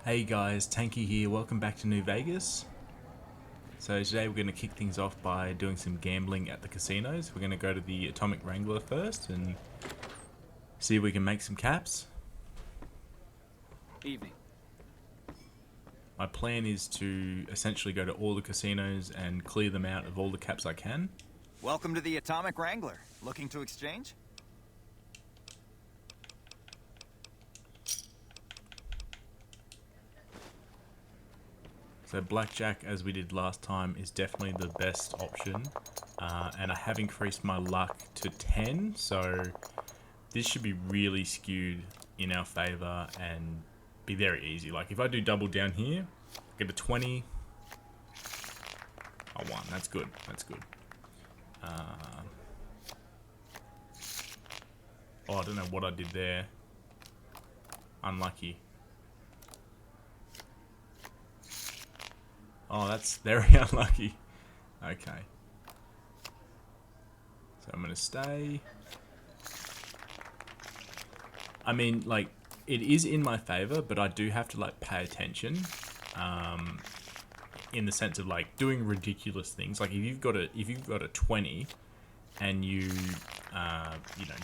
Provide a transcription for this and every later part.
Hey guys, Tanky here, welcome back to New Vegas. So today we're going to kick things off by doing some gambling at the casinos. We're going to go to the Atomic Wrangler first and see if we can make some caps. Evening. My plan is to essentially go to all the casinos and clear them out of all the caps I can. Welcome to the Atomic Wrangler. Looking to exchange? So blackjack, as we did last time, is definitely the best option. And I have increased my luck to 10, so this should be really skewed in our favor and be very easy. Like if I do double down here, get a 20. I won. That's good. That's good. Oh, I don't know what I did there. Unlucky. Oh, that's very unlucky. Okay. So I'm going to stay. I mean, like, it is in my favor, but I do have to, like, pay attention. In the sense of, like, doing ridiculous things. Like, if you've got a 20 and you know,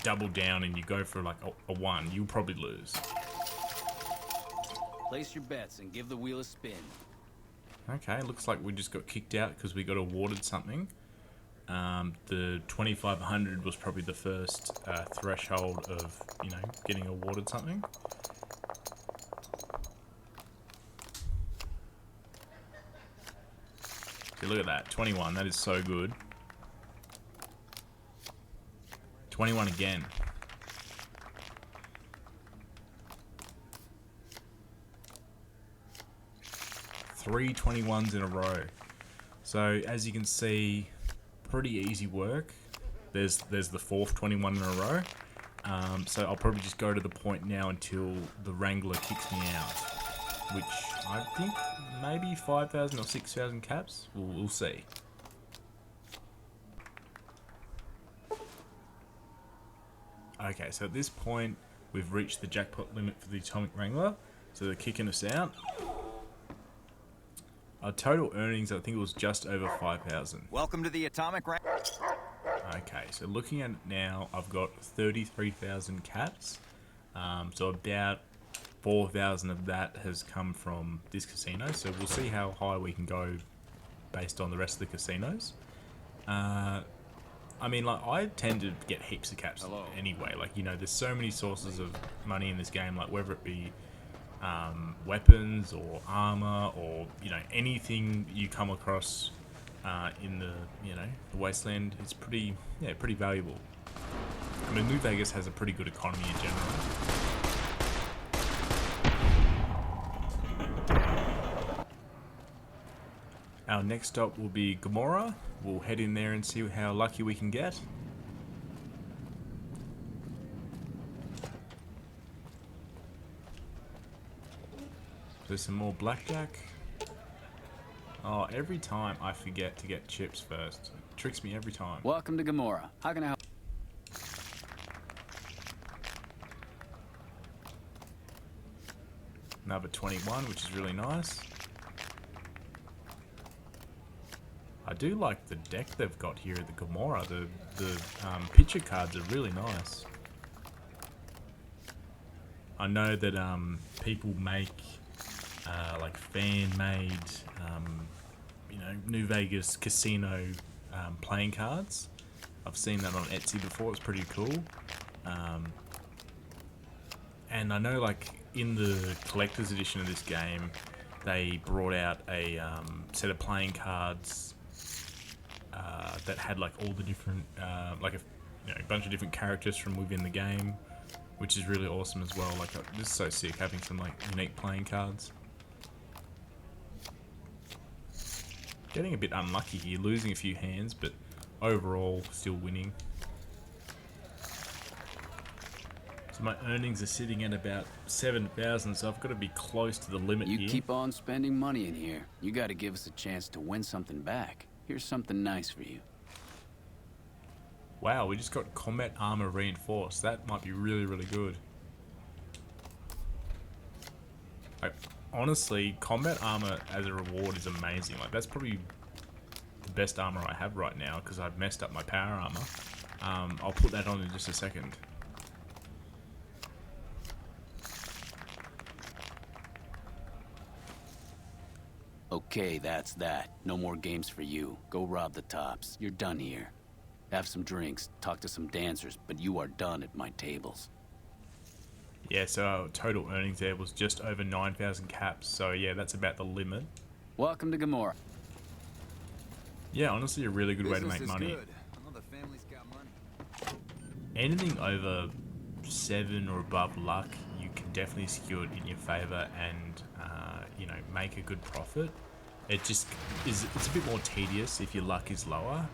double down and you go for, like, a 1, you'll probably lose. Place your bets and give the wheel a spin. Okay, looks like we just got kicked out because we got awarded something. The 2500 was probably the first threshold of, you know, getting awarded something. See, look at that, 21, that is so good. 21 again. 3 21s in a row. So as you can see, pretty easy work. There's the fourth 21 in a row. So I'll probably just go to the point now until the Wrangler kicks me out, which I think maybe 5,000 or 6,000 caps. We'll see. Okay, so at this point we've reached the jackpot limit for the Atomic Wrangler, so they're kicking us out. Our total earnings, I think it was just over 5,000. Welcome to the Atomic Wrangler. Okay, so looking at it now, I've got 33,000 caps. So about 4,000 of that has come from this casino. So we'll see how high we can go based on the rest of the casinos. I mean, like, I tend to get heaps of caps anyway. Like, you know, there's so many sources of money in this game, like whether it be weapons or armor or, you know, anything you come across in the, you know, the wasteland. It's pretty valuable. I mean, New Vegas has a pretty good economy in general. Our next stop will be Gomorrah. We'll head in there and see how lucky we can get. There's some more blackjack. Oh, every time I forget to get chips first. It tricks me every time. Welcome to Gomorrah. How can I help? Another 21, which is really nice. I do like the deck they've got here at the Gomorrah. The picture cards are really nice. I know that people make like fan-made, you know, New Vegas casino playing cards. I've seen that on Etsy before. It's pretty cool. And I know, like, in the collector's edition of this game, they brought out a set of playing cards that had, like, all the different, like, you know, a bunch of different characters from within the game, which is really awesome as well. Like, this is so sick, having some, like, unique playing cards. Getting a bit unlucky here, losing a few hands, but overall still winning. So my earnings are sitting at about 7,000, so I've got to be close to the limit here. You keep on spending money in here. You got to give us a chance to win something back. Here's something nice for you. Wow, we just got combat armor reinforced. That might be really, really good. honestly, combat armor as a reward is amazing. Like, that's probably the best armor I have right now because I've messed up my power armor. I'll put that on in just a second. Okay, that's that. No more games for you. Go rob the tops. You're done here. Have some drinks, talk to some dancers, but you are done at my tables. Yeah, so our total earnings there was just over 9,000 caps. So yeah, that's about the limit. Welcome to Gamora. Yeah, honestly, a really good way to Business make is money. good. All the family's got money. Anything over 7 or above luck, you can definitely skew it in your favor and you know, make a good profit. It just is, it's a bit more tedious if your luck is lower.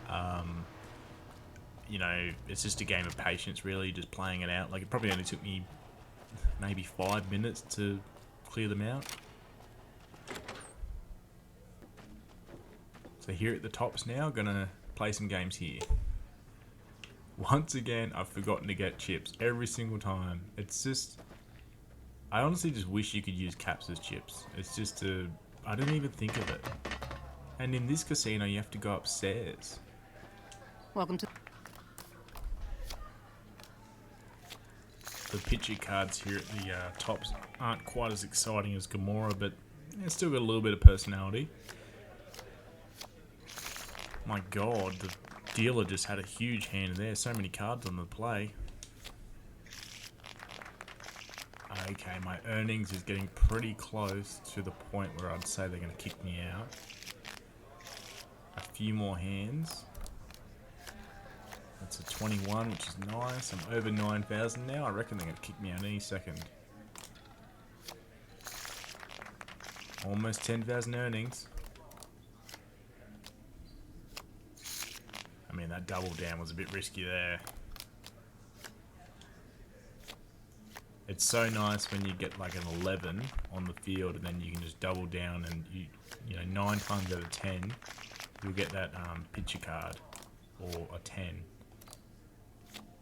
You know, it's just a game of patience, really, just playing it out. Like, it probably only took me maybe 5 minutes to clear them out. So here at the tops now, gonna play some games here. Once again, I've forgotten to get chips every single time. It's just, I honestly just wish you could use caps as chips. It's just I didn't even think of it. And in this casino, you have to go upstairs. Welcome to... The picture cards here at the tops aren't quite as exciting as Gamora, but it's still got a little bit of personality. My god, the dealer just had a huge hand there. So many cards on the play. Okay, my earnings is getting pretty close to the point where I'd say they're going to kick me out. A few more hands. That's a 21, which is nice. I'm over 9,000 now. I reckon they're going to kick me out any second. Almost 10,000 earnings. I mean, that double down was a bit risky there. It's so nice when you get like an 11 on the field and then you can just double down and you know, 9 times out of 10 you'll get that picture card or a 10.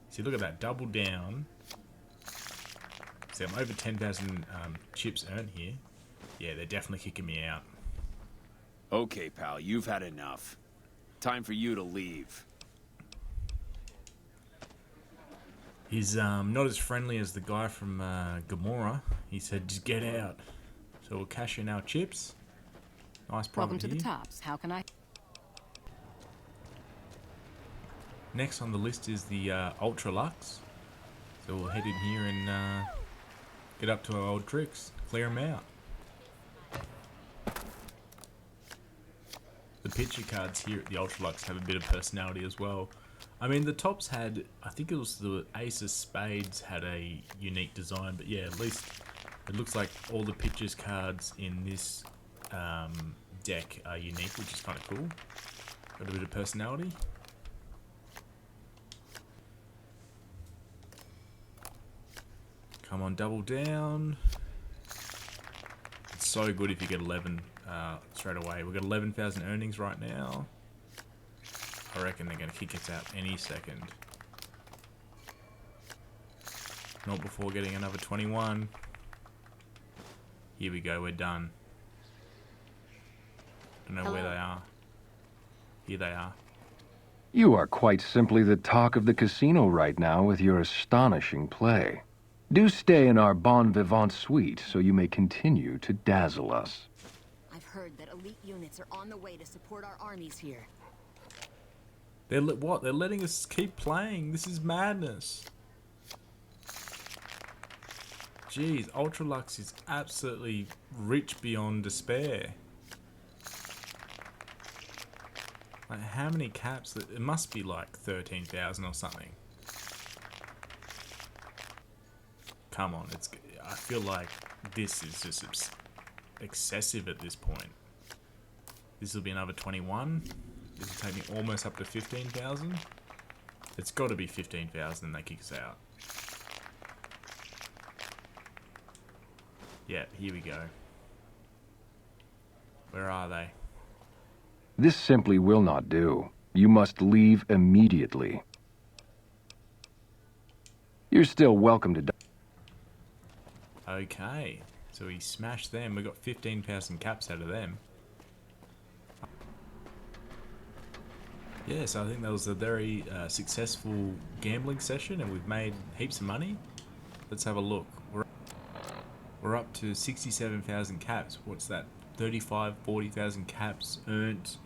See, look at that, double down. See, I'm over 10,000 chips earned here. Yeah, they're definitely kicking me out. Okay, pal, you've had enough. Time for you to leave. He's not as friendly as the guy from Gamora. He said, just get out. So we'll cash in our chips. Nice profit Welcome to here. the tops. How can I... Next on the list is the Ultra Lux. So we'll head in here and get up to our old tricks. Clear them out. The picture cards here at the Ultra Lux have a bit of personality as well. I mean, the tops had, I think it was the Ace of Spades had a unique design, but yeah, at least it looks like all the pictures cards in this deck are unique, which is kind of cool. Got a bit of personality. Come on, double down. It's so good if you get 11 straight away. We've got 11,000 earnings right now. I reckon they're going to kick us out any second. Not before getting another 21. Here we go, we're done. Don't know where they are. Here they are. You are quite simply the talk of the casino right now with your astonishing play. Do stay in our bon vivant suite so you may continue to dazzle us. I've heard that elite units are on the way to support our armies here. They're what? They're letting us keep playing. This is madness. Jeez, Ultra Lux is absolutely rich beyond despair. Like, how many caps? It must be like 13,000 or something. Come on, I feel like this is just excessive at this point. This will be another 21. This will take me almost up to 15,000. It's got to be 15,000 and they kick us out. Yeah, here we go. Where are they? This simply will not do. You must leave immediately. You're still welcome to... Okay. So we smashed them. We got 15,000 caps out of them. Yeah, so I think that was a very successful gambling session, and we've made heaps of money. Let's have a look. We're up to 67,000 caps. What's that? 40,000 caps earned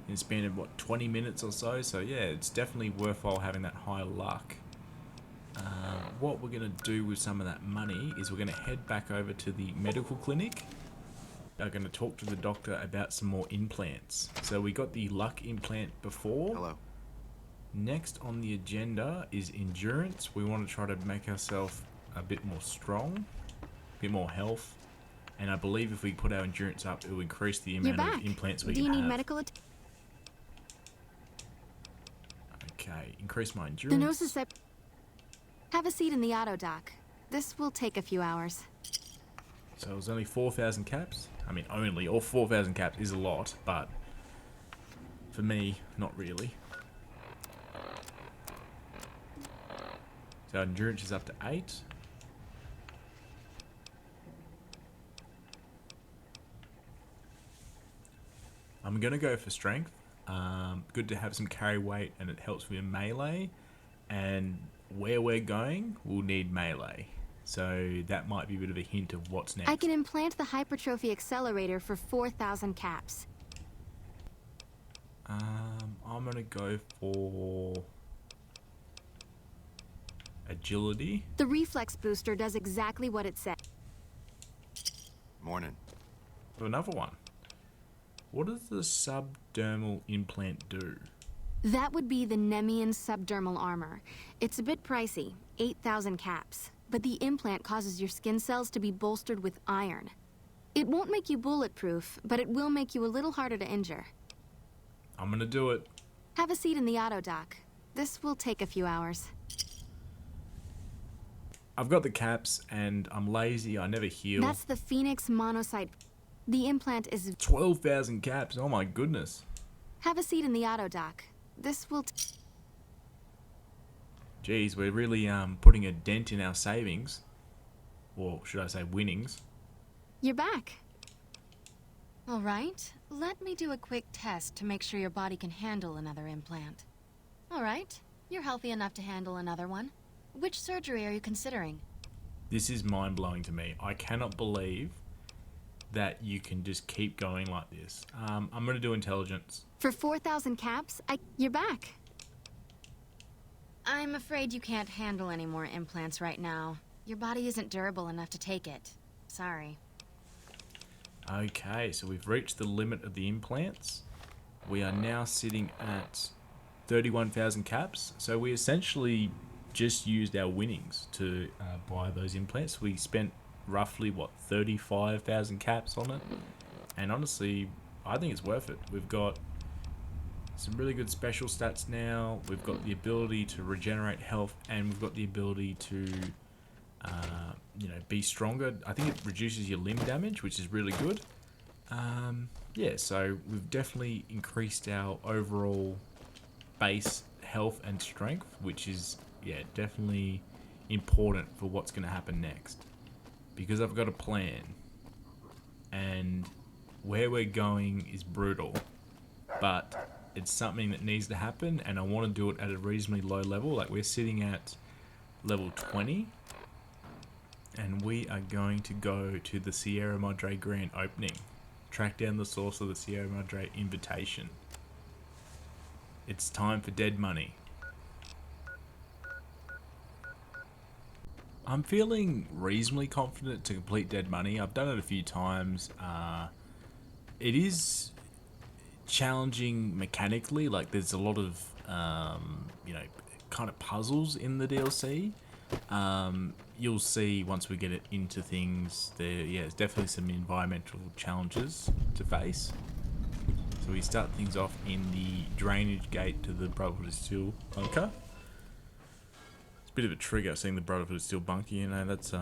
in a span of, what, 20 minutes or so? So yeah, it's definitely worthwhile having that high luck. What we're going to do with some of that money is we're going to head back over to the medical clinic. We're going to talk to the doctor about some more implants. So we got the luck implant before. Hello. Next on the agenda is endurance. We want to try to make ourselves a bit more strong, a bit more health. And I believe if we put our endurance up, it will increase the amount of implants we can have. Do you need medical attention? Okay, increase my The endurance. nose is set. Have a seat in the auto dock. This will take a few hours. So it was only 4,000 caps. I mean, only, or 4,000 caps is a lot, but for me, not really. So endurance is up to 8. I'm going to go for strength. Good to have some carry weight, and it helps with melee. And where we're going, we'll need melee. So that might be a bit of a hint of what's next. I can implant the hypertrophy accelerator for 4,000 caps. I'm going to go for agility. The reflex booster does exactly what it said. Morning. Another one. What does the subdermal implant do? That would be the Nemean subdermal armor. It's a bit pricey, 8,000 caps. But the implant causes your skin cells to be bolstered with iron. It won't make you bulletproof, but it will make you a little harder to injure. I'm going to do it. Have a seat in the auto dock. This will take a few hours. I've got the caps, and I'm lazy. I never heal. That's the Phoenix monocyte. The implant is... 12,000 caps. Oh my goodness. Have a seat in the auto dock. This will... Geez, we're really putting a dent in our savings. Or should I say winnings. You're back. All right. Let me do a quick test to make sure your body can handle another implant. All right. You're healthy enough to handle another one. Which surgery are you considering? This is mind-blowing to me. I cannot believe that you can just keep going like this. I'm going to do intelligence. For 4,000 caps, you're back. I'm afraid you can't handle any more implants right now. Your body isn't durable enough to take it. Sorry. Okay, so we've reached the limit of the implants. We are now sitting at 31,000 caps. So we essentially just used our winnings to buy those implants. We spent roughly, what, 35,000 caps on it. And honestly, I think it's worth it. We've got some really good special stats now. We've got the ability to regenerate health, and we've got the ability to, be stronger. I think it reduces your limb damage, which is really good. Yeah, so we've definitely increased our overall base health and strength, which is, yeah, definitely important for what's going to happen next. Because I've got a plan, and where we're going is brutal, but it's something that needs to happen, and I want to do it at a reasonably low level. Like, we're sitting at level 20, and we are going to go to the Sierra Madre grand opening. Track down the source of the Sierra Madre invitation. It's time for dead money. I'm feeling reasonably confident to complete dead money. I've done it a few times. It is challenging mechanically. Like, there's a lot of kind of puzzles in the DLC. You'll see once we get it into things, there's definitely some environmental challenges to face. So we start things off in the drainage gate to the Brotherhood of Steel bunker. It's a bit of a trigger seeing the Brotherhood of Steel bunker, you know. That's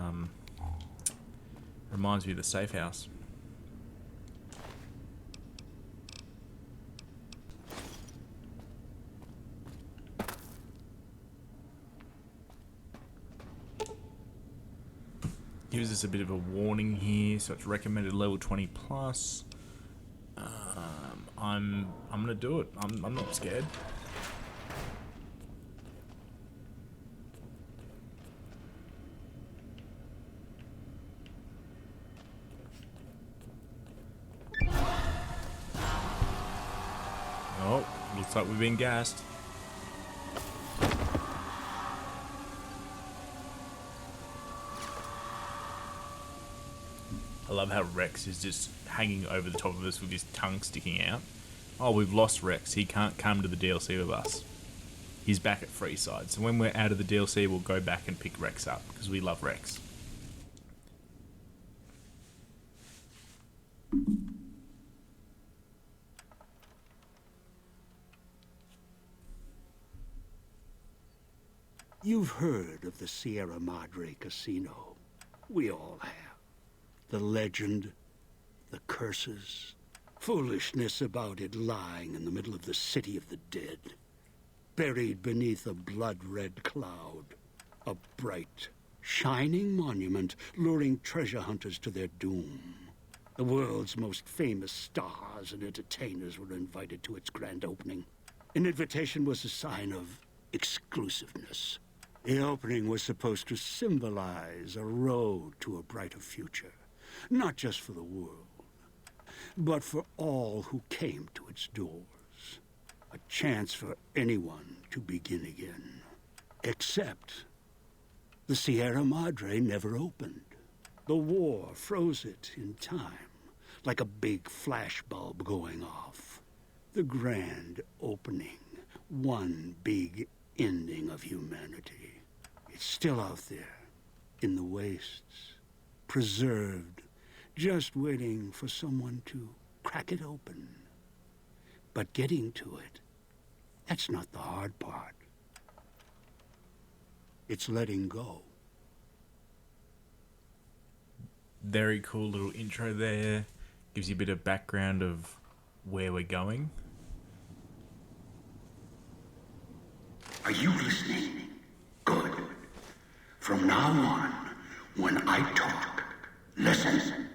reminds me of the safe house. gives us a bit of a warning here. So it's recommended level 20 plus. I'm gonna do it. I'm not scared. Oh, looks like we've been gassed. I love how Rex is just hanging over the top of us with his tongue sticking out. Oh, we've lost Rex. He can't come to the DLC with us. He's back at Freeside. So when we're out of the DLC, we'll go back and pick Rex up because we love Rex. You've heard of the Sierra Madre Casino. We all have. The legend, the curses, foolishness about it lying in the middle of the city of the dead. Buried beneath a blood-red cloud. A bright, shining monument luring treasure hunters to their doom. The world's most famous stars and entertainers were invited to its grand opening. An invitation was a sign of exclusiveness. The opening was supposed to symbolize a road to a brighter future. Not just for the world, but for all who came to its doors. A chance for anyone to begin again. Except the Sierra Madre never opened. The war froze it in time, like a big flashbulb going off. The grand opening, one big ending of humanity. It's still out there, in the wastes, preserved, just waiting for someone to crack it open. But getting to it, that's not the hard part. It's letting go. Very cool little intro there. Gives you a bit of background of where we're going. Are you listening? Good. From now on, when I talk, listen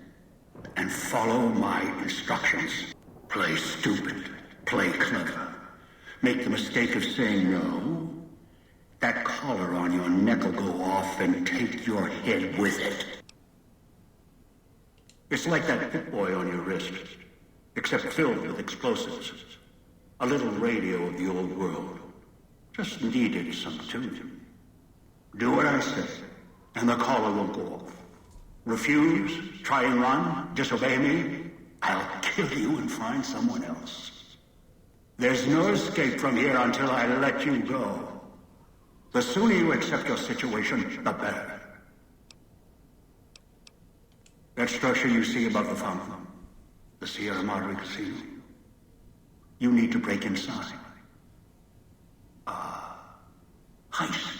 and follow my instructions. Play stupid, play clever. Make the mistake of saying no. That collar on your neck will go off and take your head with it. It's like that Pip-Boy on your wrist, except filled with explosives. A little radio of the old world. Just needed some tuning. Do what I say, and the collar will go off. Refuse, try and run, disobey me, I'll kill you and find someone else. There's no escape from here until I let you go. The sooner you accept your situation, the better. That structure you see above the fountain, the Sierra Madre Casino, you need to break inside. Heist.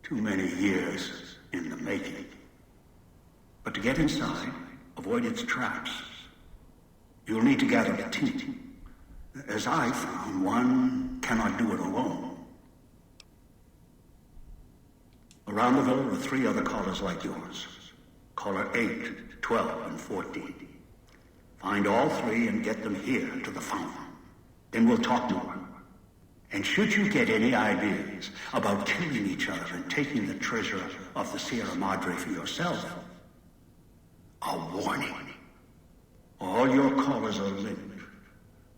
Too many years in the making. But to get inside, avoid its traps, you'll need to gather a team. As I found, one cannot do it alone. Around the villa are 3 other collars like yours. Caller 8, 12, and 14. Find all 3 and get them here to the fountain. Then we'll talk more. And should you get any ideas about killing each other and taking the treasure of the Sierra Madre for yourself, a warning. All your callers are linked.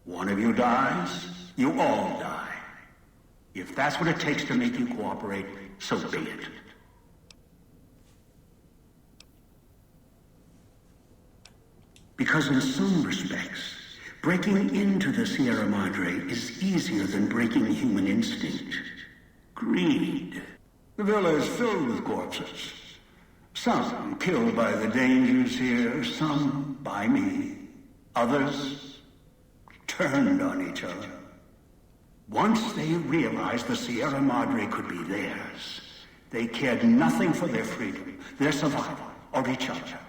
One of you dies, you all die. If that's what it takes to make you cooperate, so be it. Because in some respects, breaking into the Sierra Madre is easier than breaking human instinct. Greed. The villa is filled with corpses. Some killed by the dangers here, some by me. Others turned on each other. Once they realized the Sierra Madre could be theirs, they cared nothing for their freedom, their survival, or each other.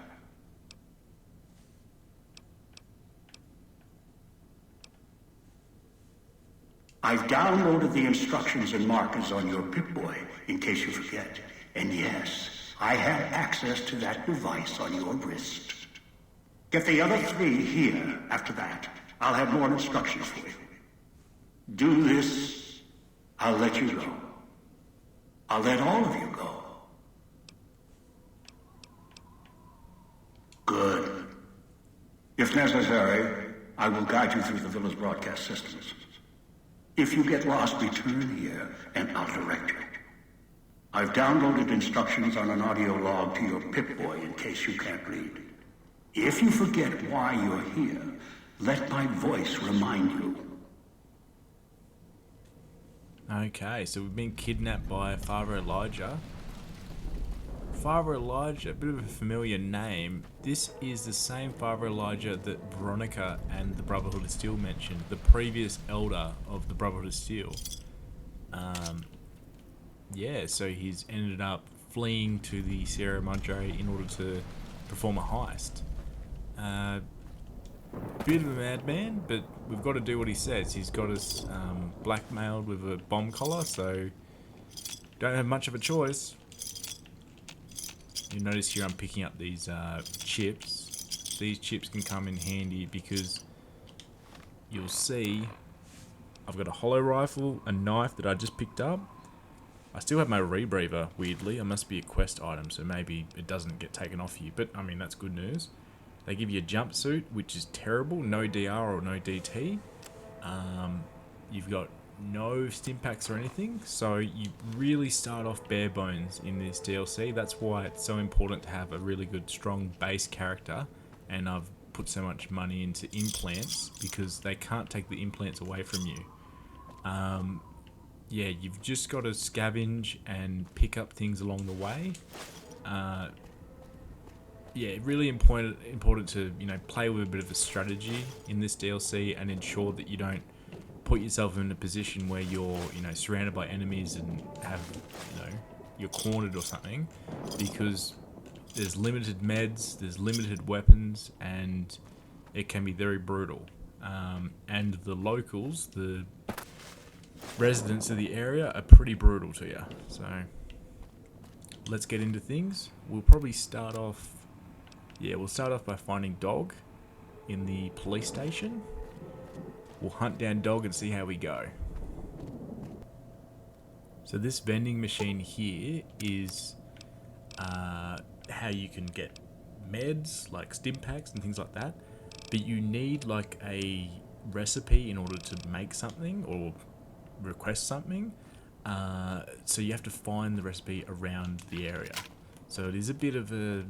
I've downloaded the instructions and markers on your Pip-Boy, in case you forget. And yes, I have access to that device on your wrist. Get the other 3 here after that. I'll have more instructions for you. Do this, I'll let you go. I'll let all of you go. Good. If necessary, I will guide you through the villa's broadcast systems. If you get lost, return here, and I'll direct you. I've downloaded instructions on an audio log to your Pip-Boy in case you can't read. If you forget why you're here, let my voice remind you. Okay, so we've been kidnapped by Father Elijah. Father Elijah, a bit of a familiar name. This is the same Father Elijah that Veronica and the Brotherhood of Steel mentioned, the previous elder of the Brotherhood of Steel. Yeah, so he's ended up fleeing to the Sierra Madre in order to perform a heist. Bit of a madman, but we've got to do what he says. He's got us blackmailed with a bomb collar, so don't have much of a choice. You notice here I'm picking up these chips. These chips can come in handy because you'll see I've got a hollow rifle, a knife that I just picked up. I still have my rebreather, weirdly. It must be a quest item, so maybe it doesn't get taken off you. But, I mean, that's good news. They give you a jumpsuit, which is terrible. No DR or no DT. You've got no stim packs or anything. So you really start off bare bones in this DLC. That's why it's so important to have a really good, strong base character. And I've put so much money into implants because they can't take the implants away from you. Yeah, you've just got to scavenge and pick up things along the way. Yeah, really important to, you know, play with a bit of a strategy in this DLC and ensure that you don't put yourself in a position where you're, you know, surrounded by enemies and have, you know, you're cornered or something, because there's limited meds, there's limited weapons, and it can be very brutal. And the locals, the residents of the area, are pretty brutal to you. So let's get into things. We'll probably start off, we'll start off by finding Dog in the police station. We'll hunt down Dog and see how we go. So this vending machine here is how you can get meds, like stim packs and things like that. But you need like a recipe in order to make something or request something. So you have to find the recipe around the area. So it is a bit of a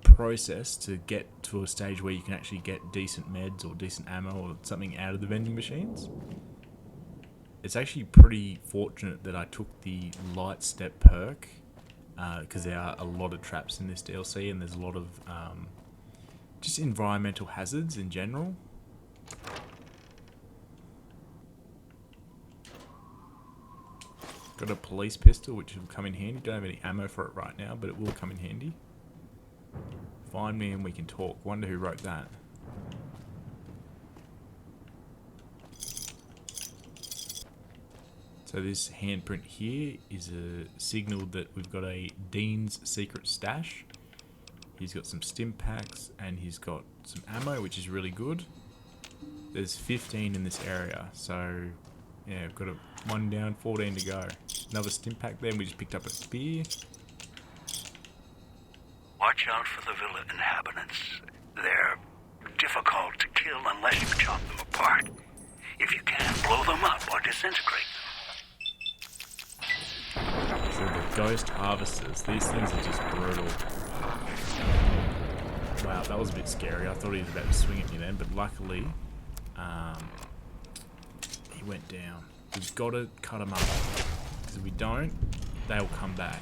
process to get to a stage where you can actually get decent meds or decent ammo or something out of the vending machines. It's actually pretty fortunate that I took the light step perk, because there are a lot of traps in this DLC and there's a lot of just environmental hazards in general. Got a police pistol, which will come in handy. Don't have any ammo for it right now, but it will come in handy. Find me and we can talk. Wonder who wrote that. So this handprint here is a signal that we've got a Dean's secret stash. He's got some stim packs and he's got some ammo, which is really good. There's 15 in this area, so yeah, we've got one down, 14 to go. Another stim pack there, and we just picked up a spear. Watch out for the villa inhabitants. They're difficult to kill unless you chop them apart. If you can, blow them up or disintegrate them. So the ghost harvesters, these things are just brutal. Wow, that was a bit scary. I thought he was about to swing at me then, but luckily, he went down. We've got to cut him up, because if we don't, they'll come back.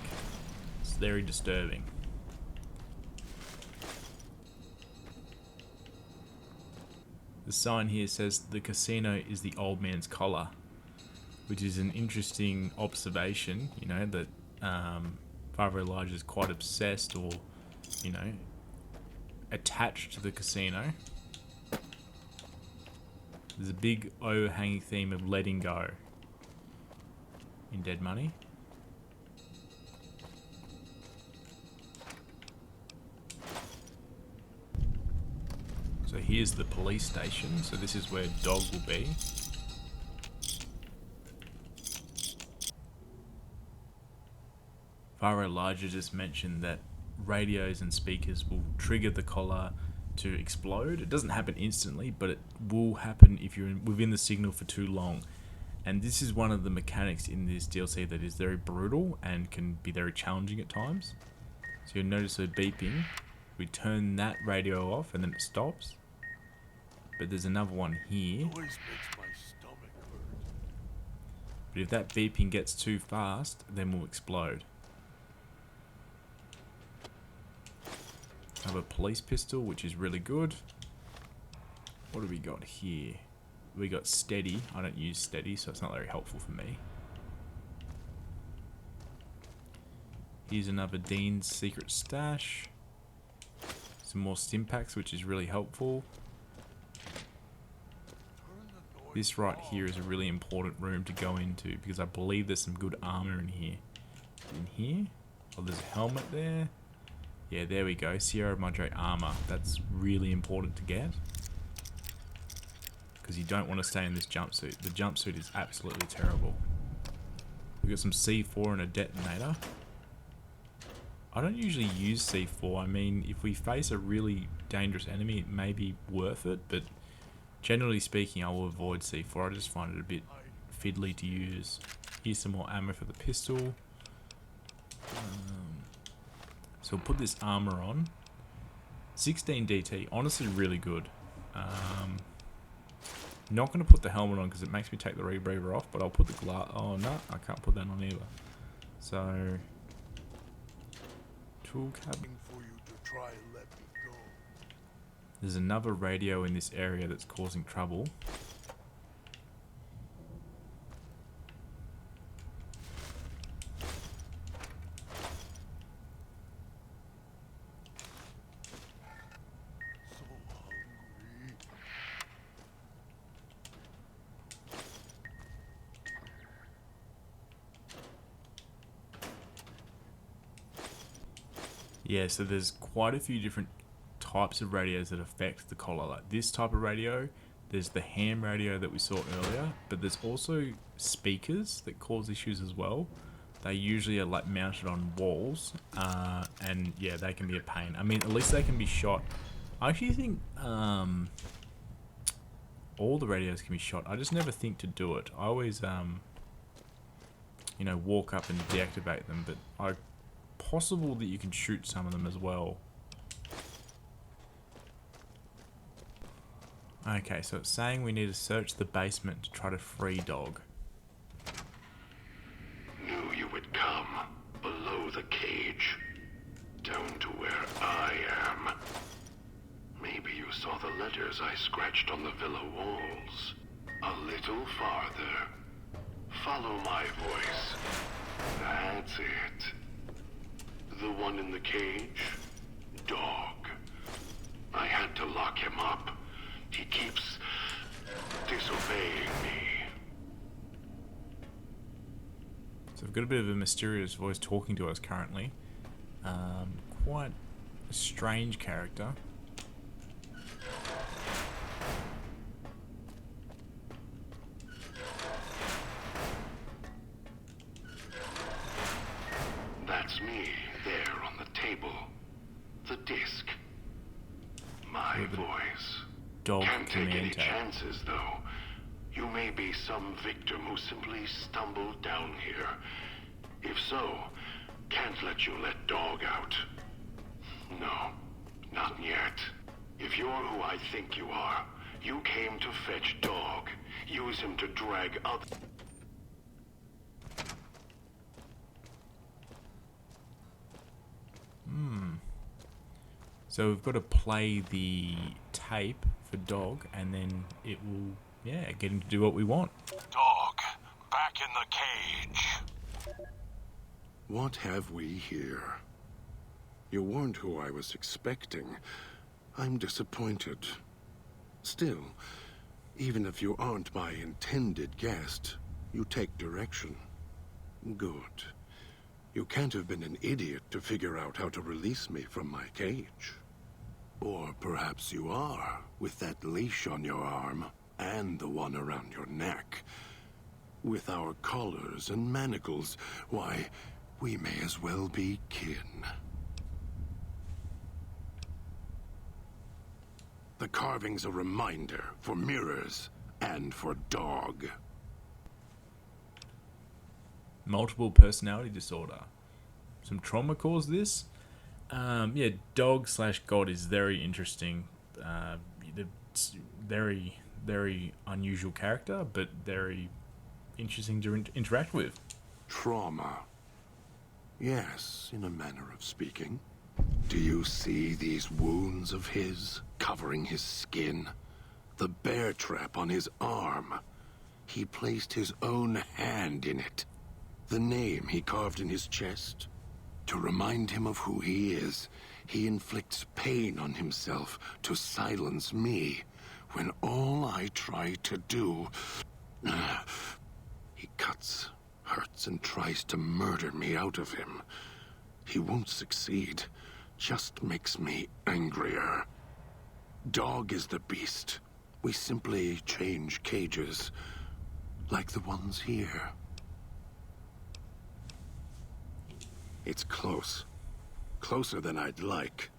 It's very disturbing. The sign here says the casino is the old man's collar, which is an interesting observation, you know, that Father Elijah is quite obsessed or, you know, attached to the casino. There's a big overhanging theme of letting go in Dead Money. So here's the police station. So this is where Dog will be. Faro Elijah just mentioned that radios and speakers will trigger the collar to explode. It doesn't happen instantly, but it will happen if you're within the signal for too long. And this is one of the mechanics in this DLC that is very brutal and can be very challenging at times. So you'll notice a beeping. We turn that radio off and then it stops. But there's another one here. But if that beeping gets too fast, then we'll explode. I have a police pistol, which is really good. What do we got here? We got steady. I don't use steady, so it's not very helpful for me. Here's another Dean's secret stash. Some more stim packs, which is really helpful. This right here is a really important room to go into because I believe there's some good armor in here. In here? Oh, there's a helmet there. Yeah, there we go. Sierra Madre armor. That's really important to get. Because you don't want to stay in this jumpsuit. The jumpsuit is absolutely terrible. We've got some C4 and a detonator. I don't usually use C4. I mean, if we face a really dangerous enemy, it may be worth it. But generally speaking, I will avoid C4. I just find it a bit fiddly to use. Here's some more ammo for the pistol. So we'll put this armor on. 16 DT, honestly really good. Not going to put the helmet on because it makes me take the rebreather off, but I'll put the glass. Oh no, I can't put that on either. So, tool cabinet. There's another radio in this area that's causing trouble. Yeah, so there's quite a few different types of radios that affect the collar. Like this type of radio, there's the ham radio that we saw earlier, but there's also speakers that cause issues as well. They usually are like mounted on walls, and yeah, they can be a pain. I mean, at least they can be shot. I actually think all the radios can be shot. I just never think to do it. I always, you know, walk up and deactivate them, but possible that you can shoot some of them as well. Okay, so it's saying we need to search the basement to try to free Dog. Knew you would come below the cage, down to where I am. Maybe you saw the letters I scratched on the villa walls. A little farther. Follow my voice. That's it. The one in the cage? Dog. I had to lock him up. He keeps disobeying me. So we've got a bit of a mysterious voice talking to us currently. Quite a strange character. That's me, there on the table. The disc. My voice. Dog Can't take any command tab. chances, though. You may be some victim who simply stumbled down here. If so, can't let you let Dog out. No, not yet. If you're who I think you are, you came to fetch Dog. Use him to drag other... So we've got to play the tape for Dog, and then it will, yeah, get him to do what we want. Dog, back in the cage. What have we here? You weren't who I was expecting. I'm disappointed. Still, even if you aren't my intended guest, you take direction. Good. You can't have been an idiot to figure out how to release me from my cage. Or perhaps you are, with that leash on your arm, and the one around your neck. With our collars and manacles, why, we may as well be kin. The carving's a reminder for mirrors and for dog. Multiple personality disorder. Some trauma caused this. Yeah, dog slash god is very interesting. It's very, very unusual character, but very interesting to interact with. Trauma. Yes, in a manner of speaking. Do you see these wounds of his covering his skin? The bear trap on his arm. He placed his own hand in it. The name he carved in his chest. To remind him of who he is, he inflicts pain on himself to silence me, when all I try to do... He cuts, hurts, and tries to murder me out of him. He won't succeed, just makes me angrier. Dog is the beast. We simply change cages, like the ones here. It's close. Closer than I'd like.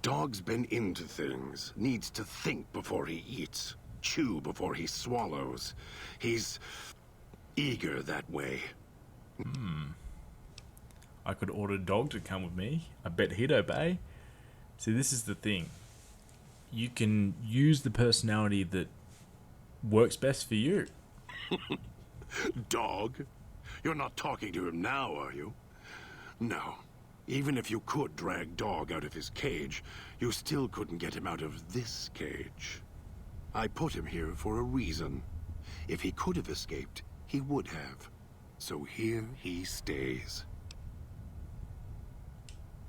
Dog's been into things, needs to think before he eats, chew before he swallows. He's eager that way. I could order dog to come with me. I bet he'd obey. See, this is the thing. You can use the personality that works best for you. Dog? You're not talking to him now, are you? No. Even if you could drag Dog out of his cage, you still couldn't get him out of this cage. I put him here for a reason. If he could have escaped, he would have. So here he stays.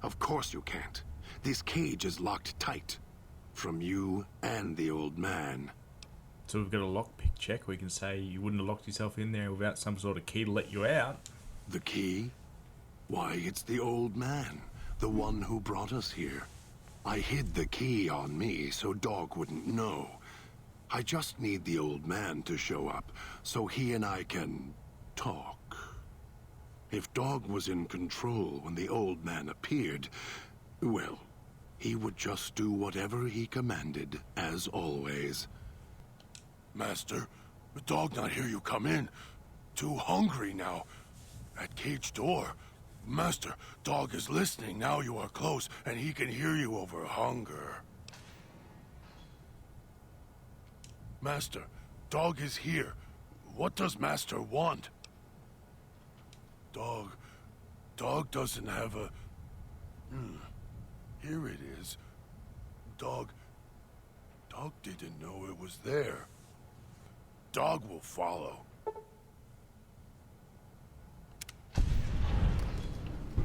Of course you can't. This cage is locked tight. From you and the old man. So we've got a lockpick check. We can say you wouldn't have locked yourself in there without some sort of key to let you out. The key? Why, it's the old man. The one who brought us here. I hid the key on me so Dog wouldn't know. I just need the old man to show up so he and I can talk. If Dog was in control when the old man appeared, well, he would just do whatever he commanded, as always. Master, the Dog not hear you come in. Too hungry now. At cage door. Master, Dog is listening now you are close, and he can hear you over hunger. Master, Dog is here. What does Master want? Dog doesn't have a... Here it is. Dog didn't know it was there. Dog will follow.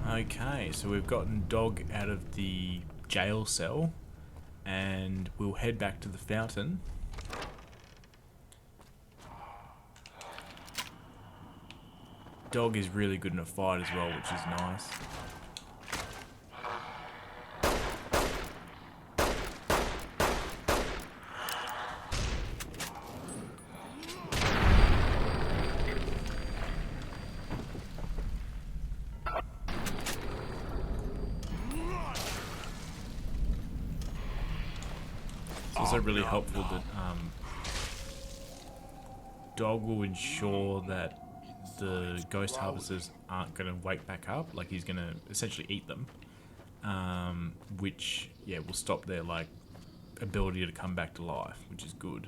Okay, so we've gotten Dog out of the jail cell, and we'll head back to the fountain. Dog is really good in a fight as well, which is nice. It's also really helpful that Dog will ensure that the ghost harvesters aren't going to wake back up. Like, he's going to essentially eat them, which, yeah, will stop their, like, ability to come back to life, which is good.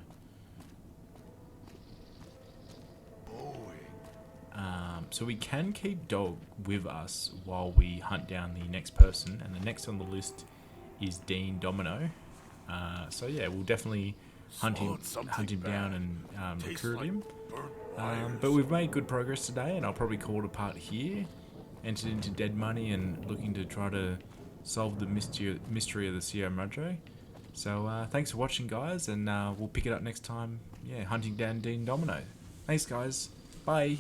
So we can keep Dog with us while we hunt down the next person, and the next on the list is Dean Domino. So yeah, we'll definitely hunt him down and recruit him. But we've made good progress today, and I'll probably call it a part here. Entered into dead money and looking to try to solve the mystery of the Sierra Madre. So thanks for watching, guys, and we'll pick it up next time. Yeah, hunting down Dean Domino. Thanks, guys. Bye.